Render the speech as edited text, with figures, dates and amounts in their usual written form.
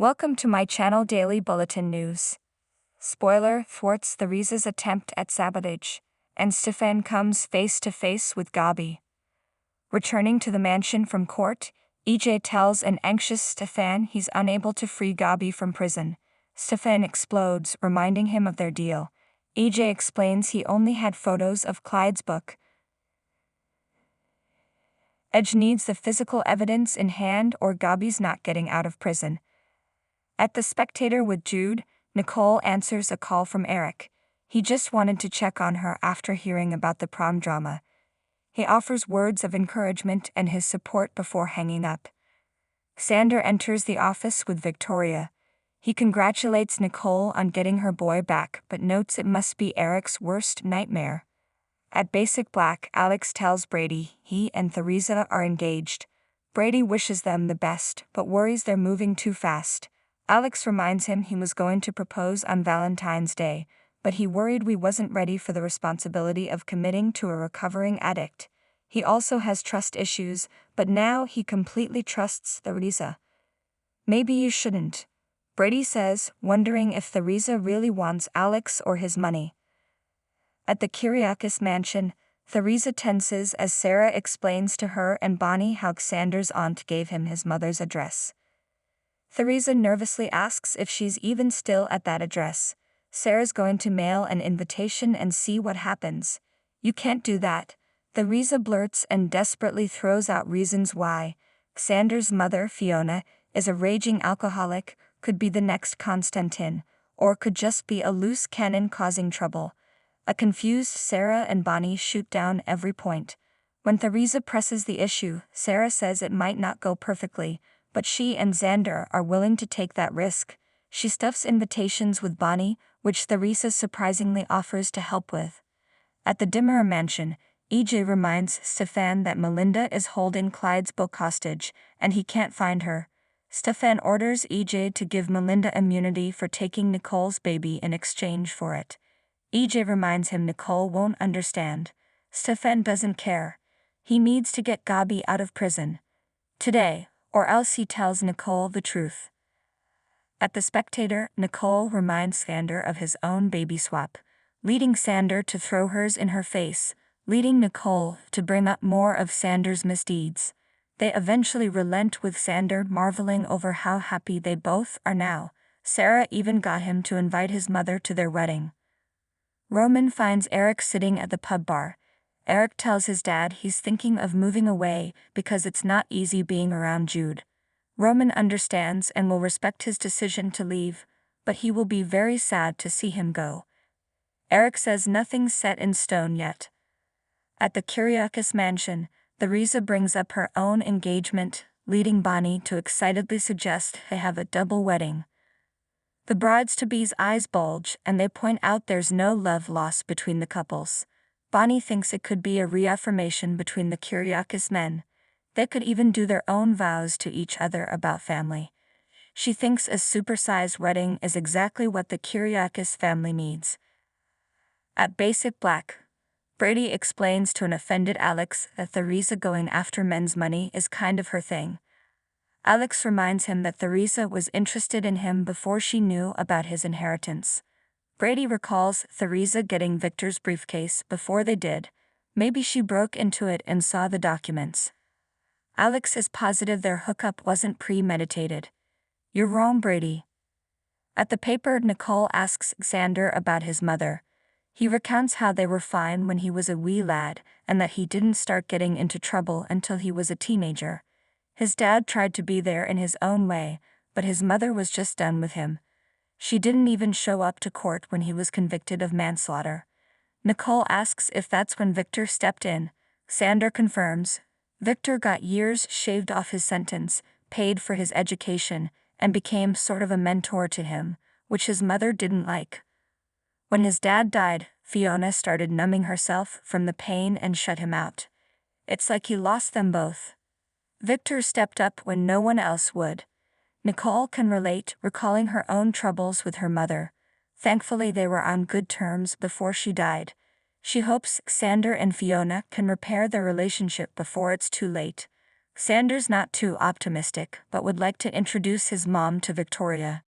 Welcome to my channel Daily Bulletin News. Spoiler: Thwarts Theresa's attempt at sabotage, and Stefan comes face to face with Gabi. Returning to the mansion from court, EJ tells an anxious Stefan he's unable to free Gabi from prison. Stefan explodes, reminding him of their deal. EJ explains he only had photos of Clyde's book. Edge needs the physical evidence in hand or Gabi's not getting out of prison. At The Spectator with Jude, Nicole answers a call from Eric. He just wanted to check on her after hearing about the prom drama. He offers words of encouragement and his support before hanging up. Xander enters the office with Victoria. He congratulates Nicole on getting her boy back but notes it must be Eric's worst nightmare. At Basic Black, Alex tells Brady he and Theresa are engaged. Brady wishes them the best but worries they're moving too fast. Alex reminds him he was going to propose on Valentine's Day, but he worried we wasn't ready for the responsibility of committing to a recovering addict. He also has trust issues, but now he completely trusts Theresa. Maybe you shouldn't, Brady says, wondering if Theresa really wants Alex or his money. At the Kyriakis mansion, Theresa tenses as Sarah explains to her and Bonnie how Xander's aunt gave him his mother's address. Theresa nervously asks if she's even still at that address. Sarah's going to mail an invitation and see what happens. You can't do that, Theresa blurts and desperately throws out reasons why. Xander's mother, Fiona, is a raging alcoholic, could be the next Constantine, or could just be a loose cannon causing trouble. A confused Sarah and Bonnie shoot down every point. When Theresa presses the issue, Sarah says it might not go perfectly, but she and Xander are willing to take that risk. She stuffs invitations with Bonnie, which Theresa surprisingly offers to help with. At the Dimmer mansion, EJ reminds Stefan that Melinda is holding Clyde's book hostage, and he can't find her. Stefan orders EJ to give Melinda immunity for taking Nicole's baby in exchange for it. EJ reminds him Nicole won't understand. Stefan doesn't care. He needs to get Gabi out of prison today, or else he tells Nicole the truth. At The Spectator, Nicole reminds Xander of his own baby swap, leading Xander to throw hers in her face, leading Nicole to bring up more of Xander's misdeeds. They eventually relent with Xander marveling over how happy they both are now. Sarah even got him to invite his mother to their wedding. Roman finds Eric sitting at the pub bar. Eric tells his dad he's thinking of moving away because it's not easy being around Jude. Roman understands and will respect his decision to leave, but he will be very sad to see him go. Eric says nothing's set in stone yet. At the Kyriakis mansion, Theresa brings up her own engagement, leading Bonnie to excitedly suggest they have a double wedding. The brides-to-be's eyes bulge and they point out there's no love lost between the couples. Bonnie thinks it could be a reaffirmation between the Kyriakis men. They could even do their own vows to each other about family. She thinks a supersized wedding is exactly what the Kyriakis family needs. At Basic Black, Brady explains to an offended Alex that Theresa going after men's money is kind of her thing. Alex reminds him that Theresa was interested in him before she knew about his inheritance. Brady recalls Theresa getting Victor's briefcase before they did. Maybe she broke into it and saw the documents. Alex is positive their hookup wasn't premeditated. You're wrong, Brady. At the paper, Nicole asks Xander about his mother. He recounts how they were fine when he was a wee lad and that he didn't start getting into trouble until he was a teenager. His dad tried to be there in his own way, but his mother was just done with him. She didn't even show up to court when he was convicted of manslaughter. Nicole asks if that's when Victor stepped in. Xander confirms. Victor got years shaved off his sentence, paid for his education, and became sort of a mentor to him, which his mother didn't like. When his dad died, Fiona started numbing herself from the pain and shut him out. It's like he lost them both. Victor stepped up when no one else would. Nicole can relate, recalling her own troubles with her mother. Thankfully they were on good terms before she died. She hopes Xander and Fiona can repair their relationship before it's too late. Xander's not too optimistic but would like to introduce his mom to Victoria.